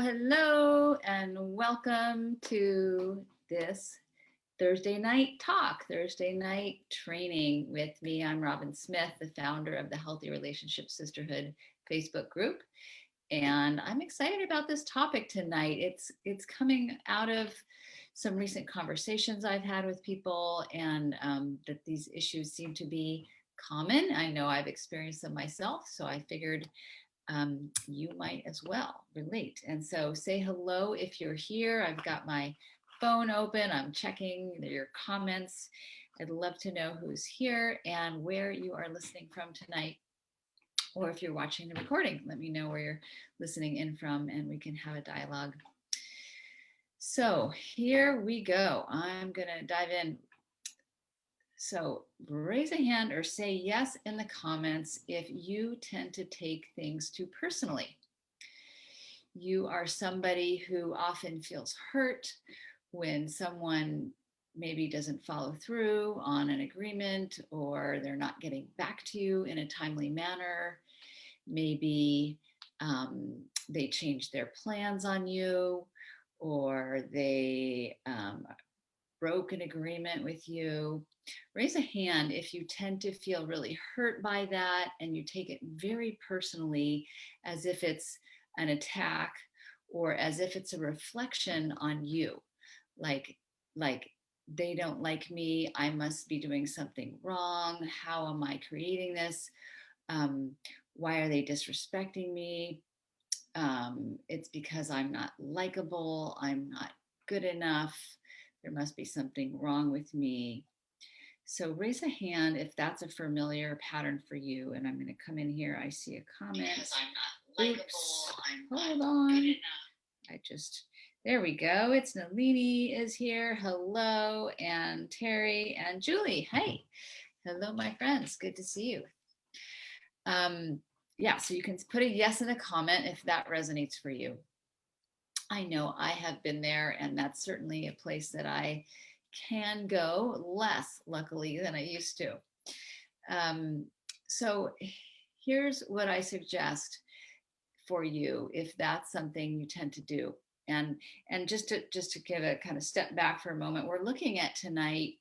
Hello, and welcome to this Thursday night talk, Thursday night training with me. I'm Robin Smith, the founder of the Healthy Relationship Sisterhood Facebook group. And I'm excited about this topic tonight. It's coming out of some recent conversations I've had with people, and that these issues seem to be common. I know I've experienced them myself, so I figured you might as well relate. And so say hello if you're here. I've got my phone open. I'm checking your comments. I'd love to know who's here and where you are listening from tonight. Or if you're watching the recording, let me know where you're listening in from and we can have a dialogue. So here we go. I'm going to dive in. So raise a hand or say yes in the comments if you tend to take things too personally. You are somebody who often feels hurt when someone maybe doesn't follow through on an agreement, or they're not getting back to you in a timely manner. Maybe they change their plans on you, or they broke an agreement with you. Raise a hand if you tend to feel really hurt by that and you take it very personally, as if it's an attack or as if it's a reflection on you. Like they don't like me, I must be doing something wrong. How am I creating this? Why are they disrespecting me? It's because I'm not likable, I'm not good enough. There must be something wrong with me. So raise a hand if that's a familiar pattern for you. And I'm going to come in here. I see a comment. Because I'm not likable. Oops. Hold on. There we go. It's Nalini is here. Hello. And Terry and Julie. Hey. Hello, my friends. Good to see you. Yeah, so you can put a yes in the comment if that resonates for you. I know I have been there, and that's certainly a place that I can go less, luckily, than I used to. So here's what I suggest for you if that's something you tend to do. And just to give a kind of step back for a moment, we're looking at tonight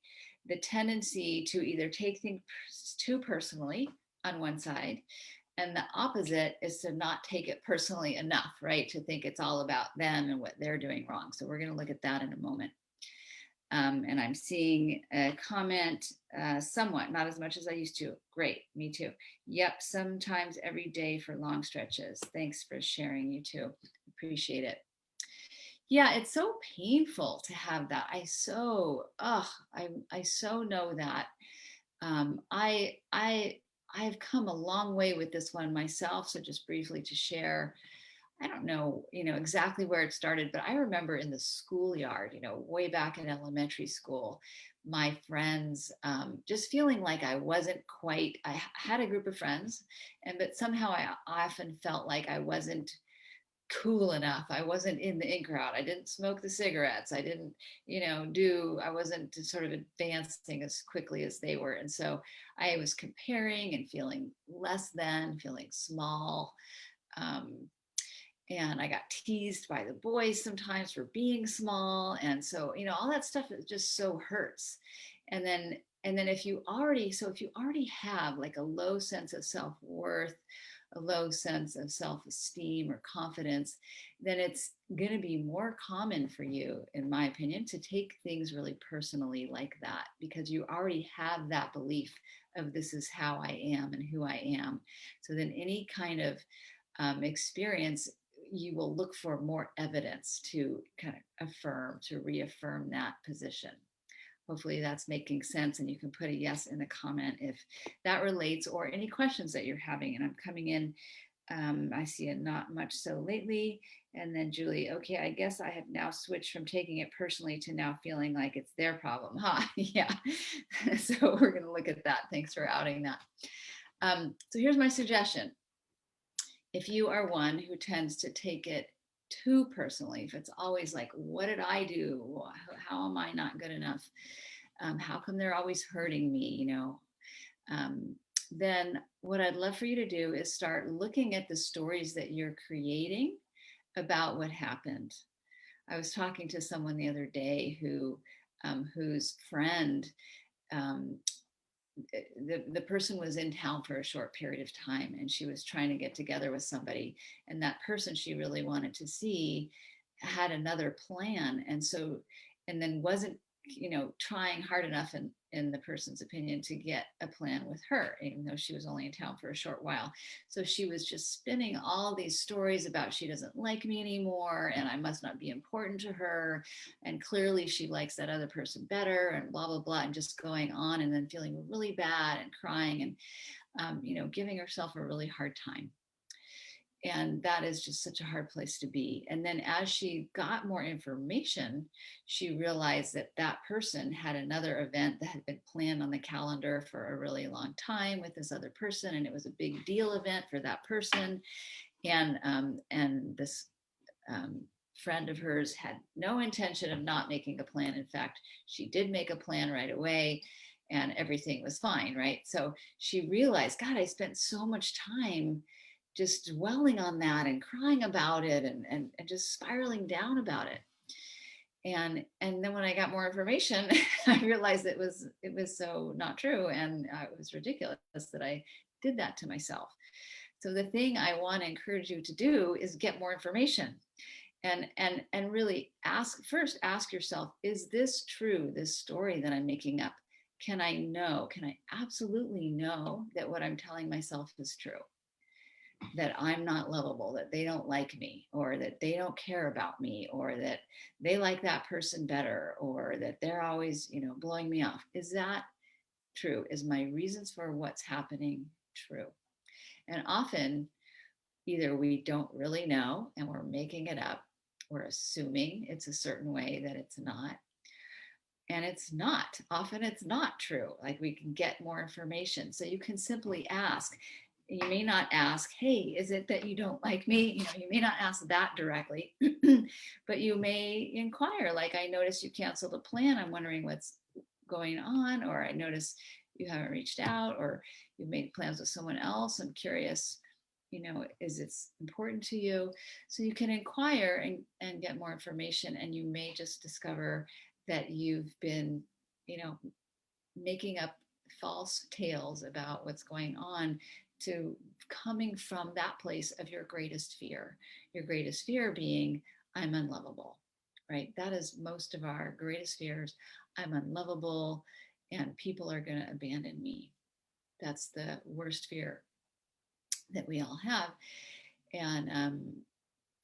the tendency to either take things too personally on one side, and the opposite is to not take it personally enough, right? To think it's all about them and what they're doing wrong. So we're going to look at that in a moment. And I'm seeing a comment, somewhat, not as much as I used to. Great, me too. Yep, sometimes every day for long stretches. Thanks for sharing, you too. Appreciate it. Yeah, it's so painful to have that. I so know that. I've come a long way with this one myself. So just briefly to share, I don't know, exactly where it started, but I remember in the schoolyard, way back in elementary school, my friends just feeling like I had a group of friends, but somehow I often felt like I wasn't cool enough. I wasn't in the in crowd. I didn't smoke the cigarettes. I didn't, I wasn't sort of advancing as quickly as they were. And so I was comparing and feeling less than, feeling small. And I got teased by the boys sometimes for being small. And so, all that stuff just so hurts. And then if you already have like a low sense of self-worth, a low sense of self-esteem or confidence, then it's going to be more common for you, in my opinion, to take things really personally like that, because you already have that belief of this is how I am and who I am. So then any kind of experience, you will look for more evidence to kind of reaffirm that position. Hopefully that's making sense, and you can put a yes in the comment if that relates, or any questions that you're having. And I'm coming in, I see it not much so lately. And then Julie, okay, I guess I have now switched from taking it personally to now feeling like it's their problem, huh? Yeah. So we're going to look at that. Thanks for outing that. So here's my suggestion. If you are one who tends to take it too personally, if it's always like, what did I do? How am I not good enough? How come they're always hurting me? Then what I'd love for you to do is start looking at the stories that you're creating about what happened. I was talking to someone the other day whose friend, um, the person was in town for a short period of time, and she was trying to get together with somebody, and that person she really wanted to see had another plan, and then wasn't, trying hard enough in the person's opinion to get a plan with her, even though she was only in town for a short while. So she was just spinning all these stories about she doesn't like me anymore and I must not be important to her, and clearly she likes that other person better, and blah blah blah, and just going on, and then feeling really bad and crying, and giving herself a really hard time. And that is just such a hard place to be. And then as she got more information, she realized that that person had another event that had been planned on the calendar for a really long time with this other person, and it was a big deal event for that person. And this friend of hers had no intention of not making a plan. In fact, she did make a plan right away, and everything was fine, right? So she realized, God, I spent so much time just dwelling on that and crying about it, and just spiraling down about it. And then when I got more information, I realized it was so not true, and it was ridiculous that I did that to myself. So the thing I want to encourage you to do is get more information, and really ask yourself, is this true, this story that I'm making up? Can I absolutely know that what I'm telling myself is true? That I'm not lovable, that they don't like me, or that they don't care about me, or that they like that person better, or that they're always, blowing me off. Is that true? Is my reasons for what's happening true? And often, either we don't really know and we're making it up, we're assuming it's a certain way that it's not. And it's not. Often it's not true. Like, we can get more information. So you can simply ask. You may not ask, hey, is it that you don't like me? You may not ask that directly, but you may inquire, like, I noticed you canceled a plan. I'm wondering what's going on, or I noticed you haven't reached out, or you've made plans with someone else. I'm curious, is it important to you? So you can inquire and get more information, and you may just discover that you've been, making up false tales about what's going on, to coming from that place of your greatest fear being, I'm unlovable, right? That is most of our greatest fears. I'm unlovable and people are going to abandon me. That's the worst fear that we all have. And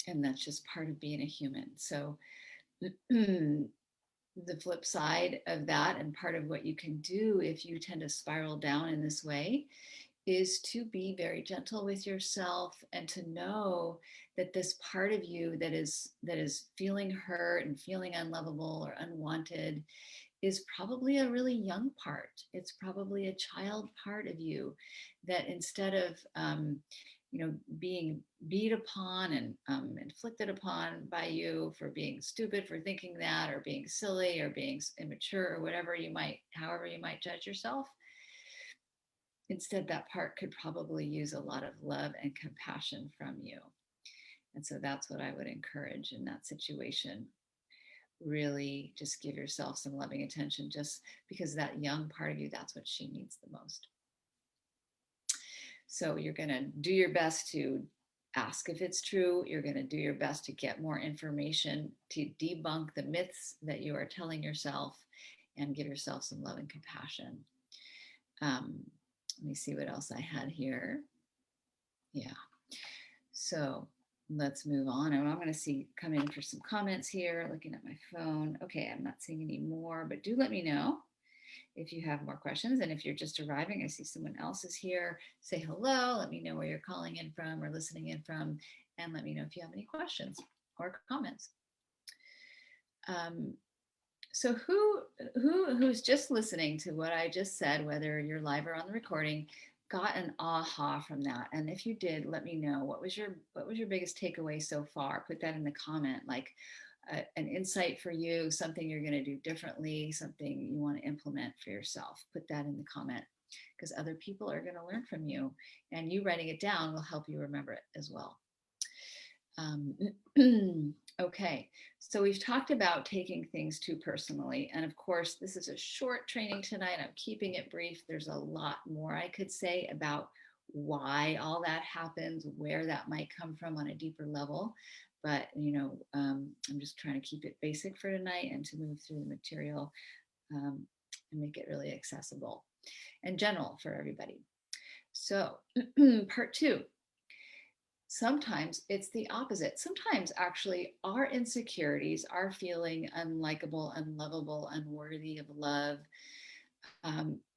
that's just part of being a human. So the flip side of that, and part of what you can do if you tend to spiral down in this way, is to be very gentle with yourself, and to know that this part of you that is feeling hurt and feeling unlovable or unwanted is probably a really young part. It's probably a child part of you that, instead of being beat upon and inflicted upon by you for being stupid, for thinking that, or being silly, or being immature, or however you might judge yourself, instead that part could probably use a lot of love and compassion from you. And so that's what I would encourage in that situation. Really just give yourself some loving attention, just because that young part of you, that's what she needs the most. So you're going to do your best to ask if it's true. You're going to do your best to get more information, to debunk the myths that you are telling yourself, and give yourself some love and compassion. Let me see what else I had here. Yeah. So let's move on. And I'm going to come in for some comments here, looking at my phone. Okay, I'm not seeing any more, but do let me know if you have more questions. And if you're just arriving, I see someone else is here. Say hello. Let me know where you're calling in from or listening in from, and let me know if you have any questions or comments. So who's just listening to what I just said, whether you're live or on the recording, got an aha from that? And if you did, let me know. What was your biggest takeaway so far? Put that in the comment, like an insight for you, something you're going to do differently, something you want to implement for yourself. Put that in the comment, because other people are going to learn from you, and you writing it down will help you remember it as well. Um, okay, so we've talked about taking things too personally. And of course, this is a short training tonight. I'm keeping it brief. There's a lot more I could say about why all that happens, where that might come from on a deeper level. But, I'm just trying to keep it basic for tonight and to move through the material um, and make it really accessible and general for everybody. So, part two. Sometimes it's the opposite. Sometimes actually our insecurities, our feeling unlikable, unlovable, unworthy of love,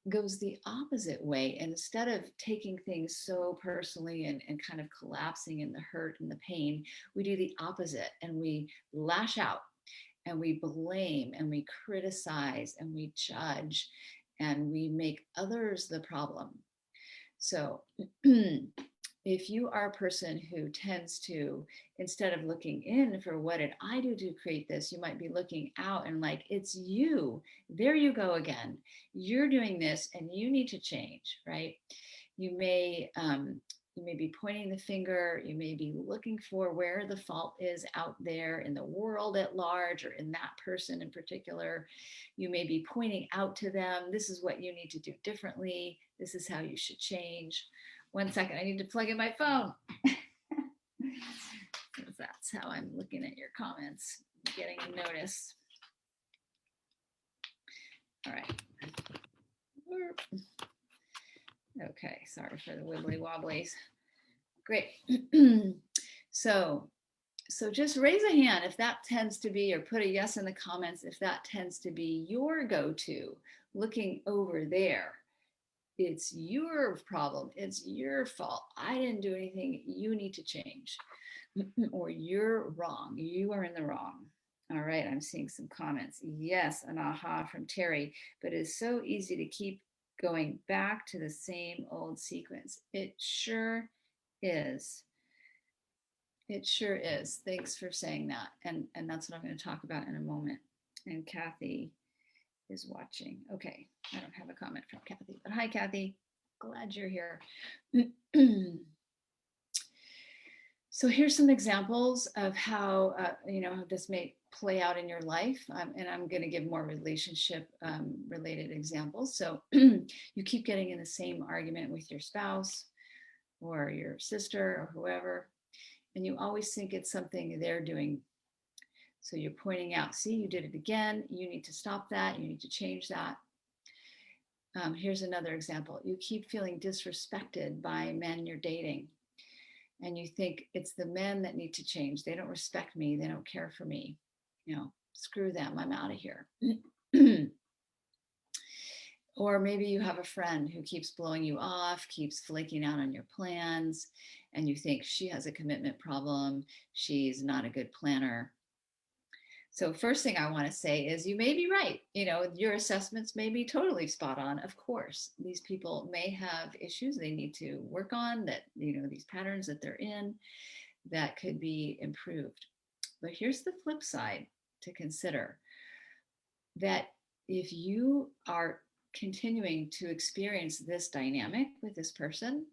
goes the opposite way. And instead of taking things so personally and kind of collapsing in the hurt and the pain, we do the opposite and we lash out and we blame and we criticize and we judge and we make others the problem. So if you are a person who tends to, instead of looking in for what did I do to create this, you might be looking out and like, it's you. There you go again. You're doing this and you need to change, right? You may be pointing the finger. You may be looking for where the fault is out there in the world at large or in that person in particular. You may be pointing out to them, this is what you need to do differently. This is how you should change. 1 second, I need to plug in my phone. That's how I'm looking at your comments, getting a notice. All right. Okay, sorry for the wibbly wobblies. Great. So just raise a hand if that tends to be, or put a yes in the comments if that tends to be your go-to, looking over there. It's your problem. It's your fault. I didn't do anything. You need to change. Or you're wrong. You are in the wrong. All right, I'm seeing some comments. Yes, an aha from Terry, but it's so easy to keep going back to the same old sequence. It sure is. It sure is. Thanks for saying that. And that's what I'm going to talk about in a moment. And Kathy is watching. Okay, I don't have a comment from Kathy, but hi, Kathy. Glad you're here. So here's some examples of how this may play out in your life, and I'm going to give more relationship related examples. So you keep getting in the same argument with your spouse or your sister or whoever, and you always think it's something they're doing. So you're pointing out, see, you did it again. You need to stop that. You need to change that. Here's another example. You keep feeling disrespected by men you're dating. And you think it's the men that need to change. They don't respect me. They don't care for me. Screw them. I'm out of here. Or maybe you have a friend who keeps blowing you off, keeps flaking out on your plans, and you think she has a commitment problem. She's not a good planner. So first thing I want to say is you may be right. Your assessments may be totally spot on. Of course, these people may have issues they need to work on, that, these patterns that they're in that could be improved. But here's the flip side to consider, that if you are continuing to experience this dynamic with this person,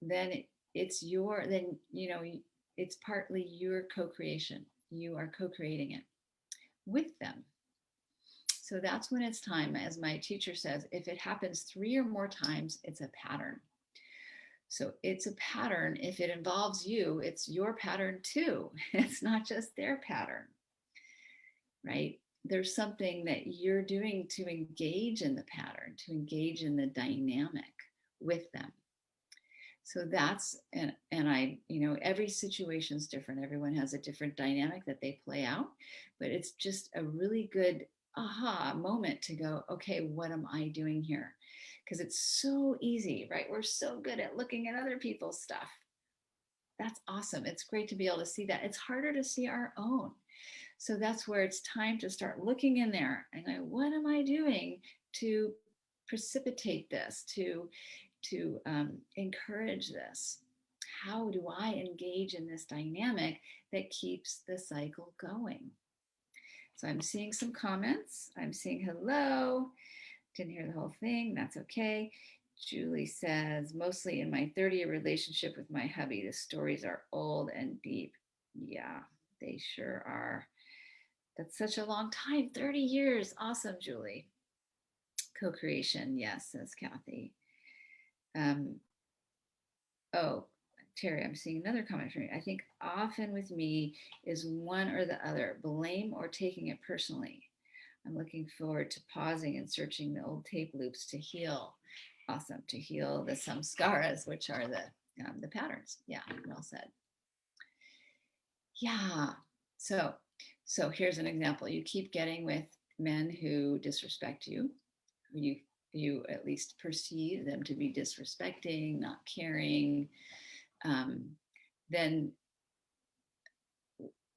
then it's partly your co-creation. You are co-creating it with them. So that's when it's time, as my teacher says, if it happens 3 or more times, it's a pattern. So it's a pattern. If it involves you, it's your pattern too. It's not just their pattern, right? There's something that you're doing to engage in the pattern, to engage in the dynamic with them. So that's, and I, every situation is different. Everyone has a different dynamic that they play out, but it's just a really good aha moment to go, okay, what am I doing here? Because it's so easy, right? We're so good at looking at other people's stuff. That's awesome. It's great to be able to see that. It's harder to see our own. So that's where it's time to start looking in there and go, what am I doing to precipitate this, to encourage this? How do I engage in this dynamic that keeps the cycle going? So I'm seeing some comments. I'm seeing hello. Didn't hear the whole thing. That's okay. Julie says, mostly in my 30-year relationship with my hubby, the stories are old and deep. Yeah, they sure are. That's such a long time, 30 years. Awesome, Julie. Co-creation, yes, says Kathy. Um, oh, Terry, I'm seeing another comment from you. I think often with me is one or the other, blame or taking it personally. I'm looking forward to pausing and searching the old tape loops to heal. Awesome, to heal the samskaras, which are the patterns. Yeah, well said. Yeah. So, so here's an example. You keep getting with men who disrespect you. You at least perceive them to be disrespecting, not caring. Um, then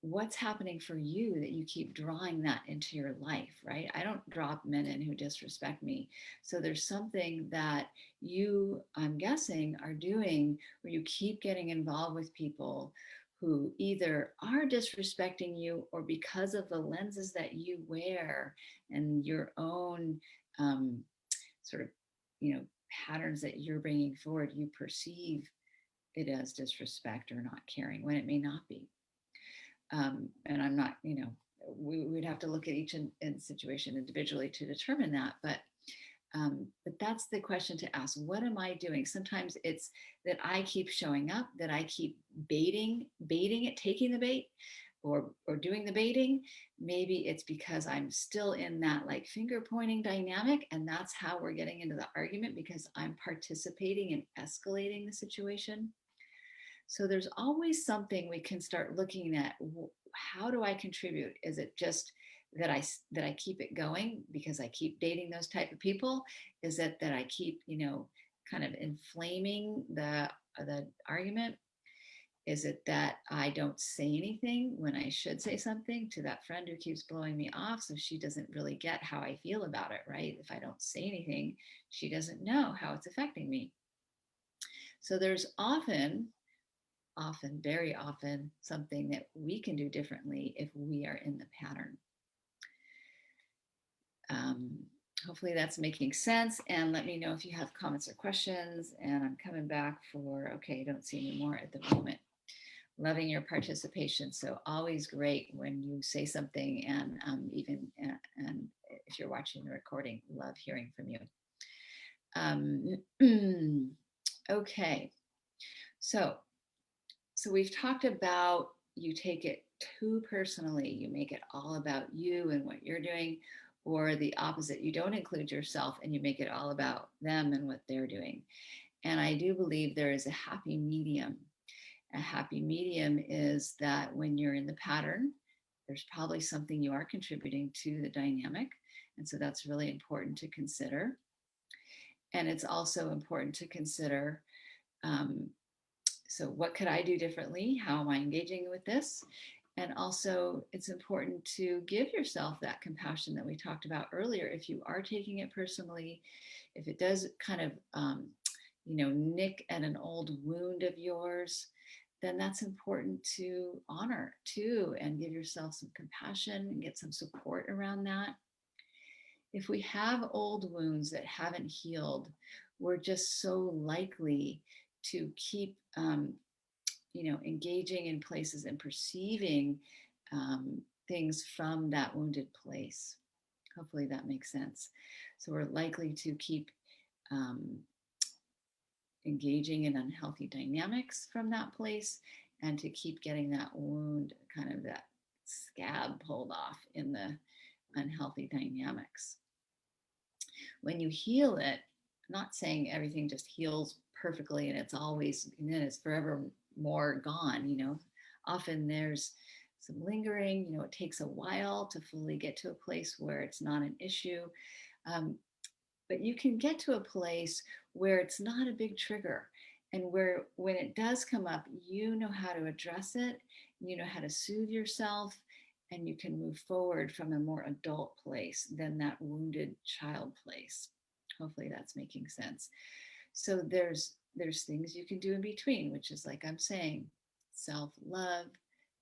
what's happening for you that you keep drawing that into your life, right? I don't drop men in who disrespect me. So there's something that you, I'm guessing, are doing where you keep getting involved with people who either are disrespecting you or because of the lenses that you wear and your own sort of, patterns that you're bringing forward, you perceive it as disrespect or not caring when it may not be. And I'm not, we would have to look at each situation individually to determine that. But that's the question to ask. What am I doing? Sometimes it's that I keep showing up, that I keep baiting it, taking the bait, or doing the baiting. Maybe it's because I'm still in that like finger pointing dynamic, and that's how we're getting into the argument because I'm participating in escalating the situation. So there's always something we can start looking at. How do I contribute? Is it just that I keep it going because I keep dating those type of people? Is it that I keep, kind of inflaming the argument? Is it that I don't say anything when I should say something to that friend who keeps blowing me off? So she doesn't really get how I feel about it, right? If I don't say anything, she doesn't know how it's affecting me. So there's often, very often, something that we can do differently if we are in the pattern. Hopefully that's making sense. And let me know if you have comments or questions. And I'm coming back for, okay, don't see any more at the moment. Loving your participation. So always great when you say something, and and if you're watching the recording, love hearing from you. Okay, so we've talked about you take it too personally, you make it all about you and what you're doing, or the opposite, you don't include yourself and you make it all about them and what they're doing. And I do believe there is a happy medium. A happy medium is that when you're in the pattern, there's probably something you are contributing to the dynamic. And so that's really important to consider. And it's also important to consider, so what could I do differently? How am I engaging with this? And also, it's important to give yourself that compassion that we talked about earlier. If you are taking it personally, if it does kind of, nick at an old wound of yours, then that's important to honor too, and give yourself some compassion and get some support around that. If we have old wounds that haven't healed, we're just so likely to keep, engaging in places and perceiving things from that wounded place. Hopefully that makes sense. So we're likely to keep engaging in unhealthy dynamics from that place, and to keep getting that wound, kind of that scab pulled off in the unhealthy dynamics. When you heal it, I'm not saying everything just heals perfectly and it's always, and then it's forever more gone. Often there's some lingering, it takes a while to fully get to a place where it's not an issue. But you can get to a place where it's not a big trigger, and where when it does come up, you know how to address it, you know how to soothe yourself, and you can move forward from a more adult place than that wounded child place. Hopefully that's making sense. So there's things you can do in between, which is, like I'm saying, self-love,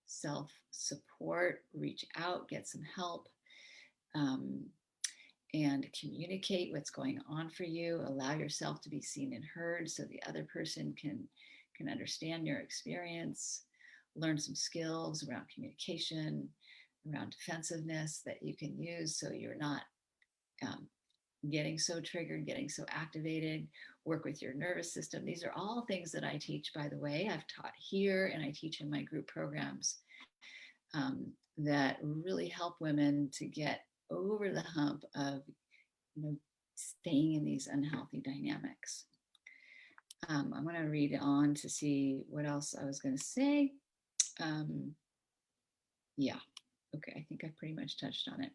self-support, reach out, get some help, and communicate what's going on for you. Allow yourself to be seen and heard so the other person can understand your experience. learn some skills around communication, around defensiveness that you can use so you're not getting so triggered, getting so activated, work with your nervous system. These are all things that I teach, by the way. I've taught here and I teach in my group programs that really help women to get over the hump of, staying in these unhealthy dynamics. I'm going to read on to see what else I was going to say. Yeah. Okay, I think I pretty much touched on it.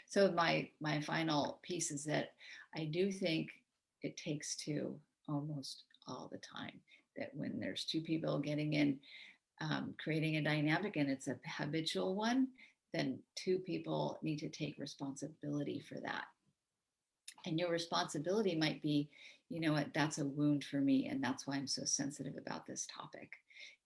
So my final piece is that I do think it takes two almost all the time. That when there's two people getting in, creating a dynamic, and it's a habitual one, then two people need to take responsibility for that. And your responsibility might be, you know what, that's a wound for me, and that's why I'm so sensitive about this topic.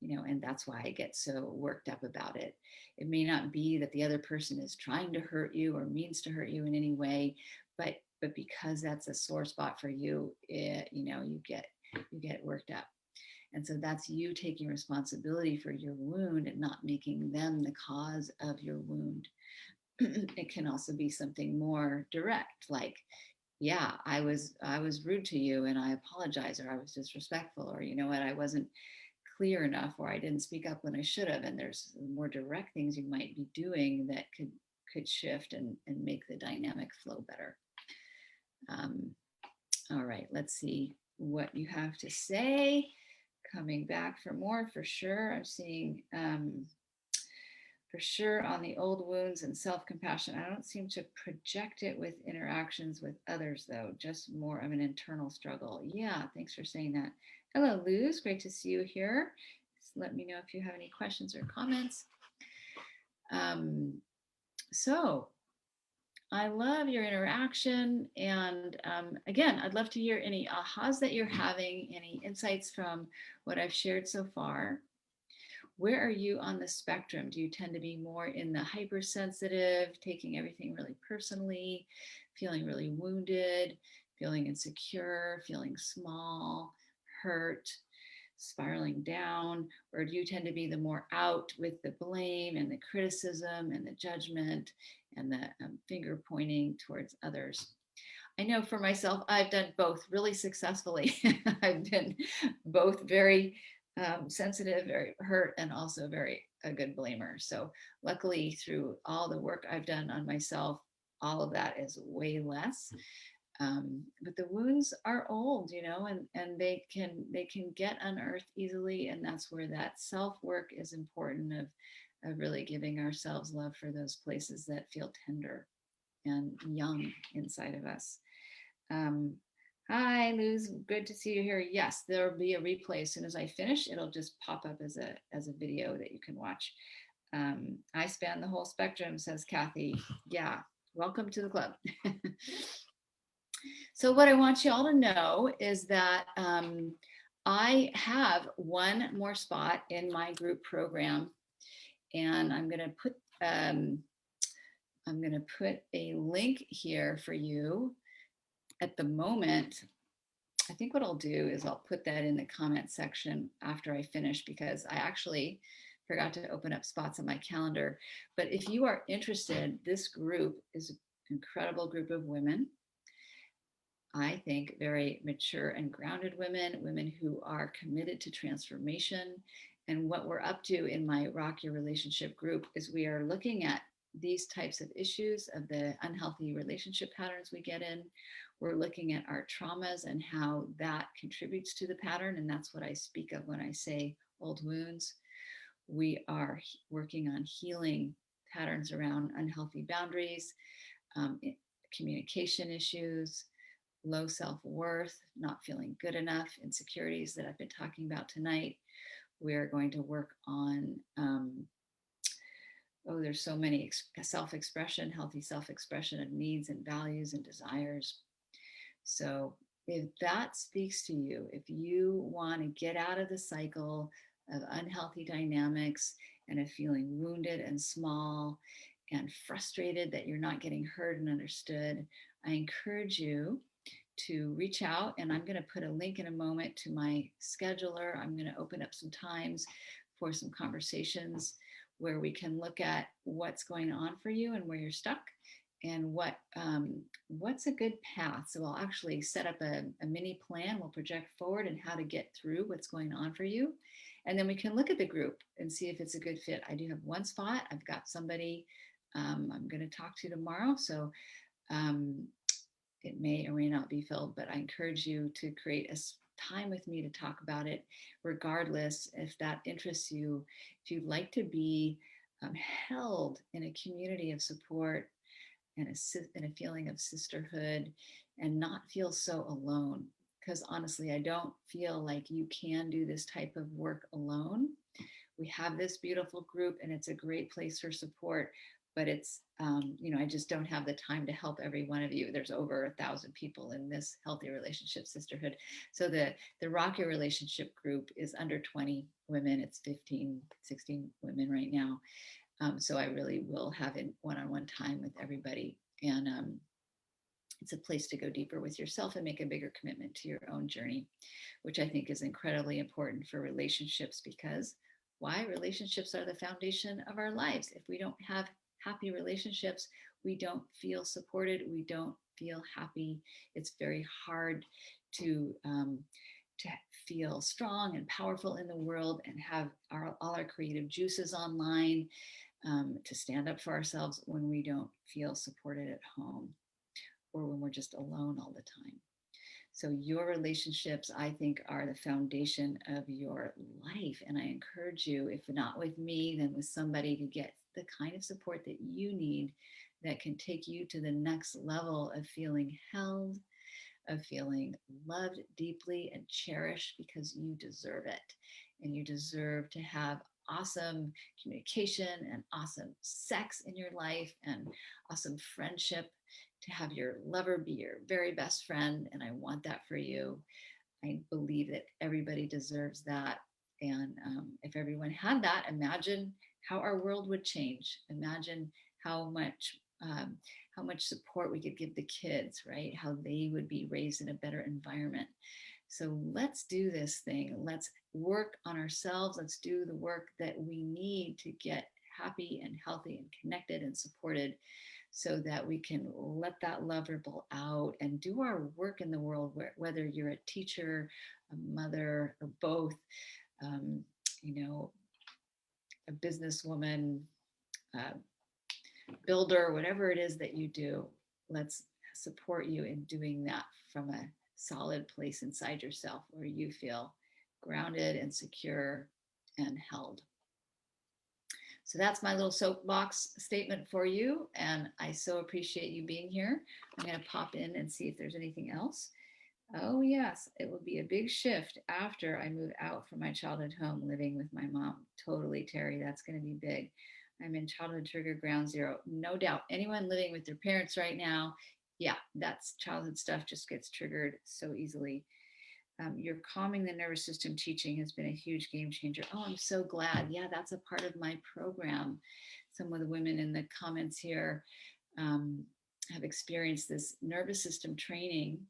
And that's why I get so worked up about it. It may not be that the other person is trying to hurt you or means to hurt you in any way, but because that's a sore spot for you, you get worked up. And so that's you taking responsibility for your wound and not making them the cause of your wound. It can also be something more direct, like, yeah, I was rude to you and I apologize, or I was disrespectful, or you know what, I wasn't clear enough, or I didn't speak up when I should have. And there's more direct things you might be doing that could shift and make the dynamic flow better. All right, let's see what you have to say. Coming back for more, for sure. I'm seeing for sure on the old wounds and self-compassion. I don't seem to project it with interactions with others, though, just more of an internal struggle. Yeah, thanks for saying that. Hello, Luz. Great to see you here. Just let me know if you have any questions or comments. So I love your interaction. And again, I'd love to hear any ahas that you're having, any insights from what I've shared so far. Where are you on the spectrum? Do you tend to be more in the hypersensitive, taking everything really personally, feeling really wounded, feeling insecure, feeling small, hurt, spiraling down? Or do you tend to be the more out with the blame and the criticism and the judgment and the finger pointing towards others? I know for myself, I've done both really successfully. I've been both very sensitive, very hurt, and also a good blamer. So luckily, through all the work I've done on myself, all of that is way less. But the wounds are old, and they can get unearthed easily, and that's where that self-work is important, of really giving ourselves love for those places that feel tender and young inside of us. Hi, Luz. Good to see you here. Yes, there'll be a replay as soon as I finish. It'll just pop up as a video that you can watch. I span the whole spectrum, says Kathy. Yeah, welcome to the club. So what I want you all to know is that I have one more spot in my group program, and I'm going to put a link here for you. At the moment, I think what I'll do is I'll put that in the comment section after I finish, because I actually forgot to open up spots on my calendar. But if you are interested, this group is an incredible group of women. I think very mature and grounded women who are committed to transformation. And what we're up to in my Rock Your Relationship group is we are looking at these types of issues of the unhealthy relationship patterns we get in. We're looking at our traumas and how that contributes to the pattern. And that's what I speak of when I say old wounds. We are working on healing patterns around unhealthy boundaries, communication issues, low self-worth, not feeling good enough, insecurities that I've been talking about tonight. We're going to work on there's so many self-expression, healthy self-expression of needs and values and desires. So if that speaks to you, if you want to get out of the cycle of unhealthy dynamics and of feeling wounded and small and frustrated that you're not getting heard and understood, I encourage you to reach out. And I'm going to put a link in a moment to my scheduler. I'm going to open up some times for some conversations where we can look at what's going on for you and where you're stuck, and what's a good path. So I'll actually set up a mini plan. We'll project forward and how to get through what's going on for you. And then we can look at the group and see if it's a good fit. I do have one spot. I've got somebody I'm going to talk to tomorrow. So it may or may not be filled, but I encourage you to create a time with me to talk about it, regardless if that interests you. If you'd like to be held in a community of support and a feeling of sisterhood and not feel so alone, because honestly, I don't feel like you can do this type of work alone. We have this beautiful group and it's a great place for support, but it's, I just don't have the time to help every one of you. There's over 1,000 people in this healthy relationship sisterhood. So the Rock Your Relationship group is under 20 women. It's 15, 16 women right now. So I really will have a one-on-one time with everybody. And it's a place to go deeper with yourself and make a bigger commitment to your own journey, which I think is incredibly important for relationships, because why? Relationships are the foundation of our lives. If we don't have happy relationships, we don't feel supported, we don't feel happy. It's very hard to feel strong and powerful in the world and have all our creative juices online, to stand up for ourselves when we don't feel supported at home, or when we're just alone all the time. So your relationships, I think, are the foundation of your life. And I encourage you, if not with me, then with somebody, to get the kind of support that you need that can take you to the next level of feeling held, of feeling loved deeply and cherished, because you deserve it. And you deserve to have awesome communication and awesome sex in your life and awesome friendship, to have your lover be your very best friend. And I want that for you. I believe that everybody deserves that. And if everyone had that, imagine how our world would change. Imagine how much support we could give the kids, right? How they would be raised in a better environment. So let's do this thing. Let's work on ourselves. Let's do the work that we need to get happy and healthy and connected and supported, so that we can let that love ripple out and do our work in the world, whether you're a teacher, a mother, or both, a businesswoman, builder, whatever it is that you do. Let's support you in doing that from a solid place inside yourself, where you feel grounded and secure and held. So that's my little soapbox statement for you. And I so appreciate you being here. I'm going to pop in and see if there's anything else. Oh, yes, it will be a big shift after I move out from my childhood home, living with my mom. Totally, Terry. That's going to be big. I'm in childhood trigger ground zero. No doubt. Anyone living with their parents right now, yeah, that's childhood stuff just gets triggered so easily. Your calming the nervous system teaching has been a huge game changer. Oh, I'm so glad. Yeah, that's a part of my program. Some of the women in the comments here have experienced this nervous system training,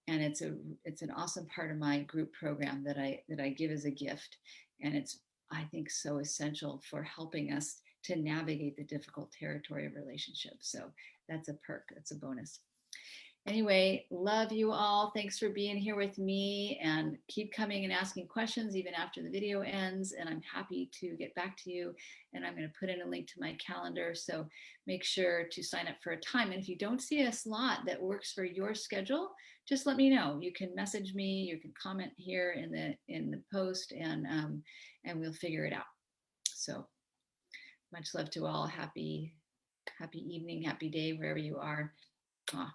and it's an awesome part of my group program that I give as a gift, and it's, I think, so essential for helping us to navigate the difficult territory of relationships. So that's a perk. That's a bonus. Anyway, love you all. Thanks for being here with me, and keep coming and asking questions even after the video ends. And I'm happy to get back to you. And I'm going to put in a link to my calendar. So make sure to sign up for a time. And if you don't see a slot that works for your schedule, just let me know. You can message me. You can comment here in the post, and we'll figure it out. So much love to all. Happy evening, happy day, wherever you are. Mwah.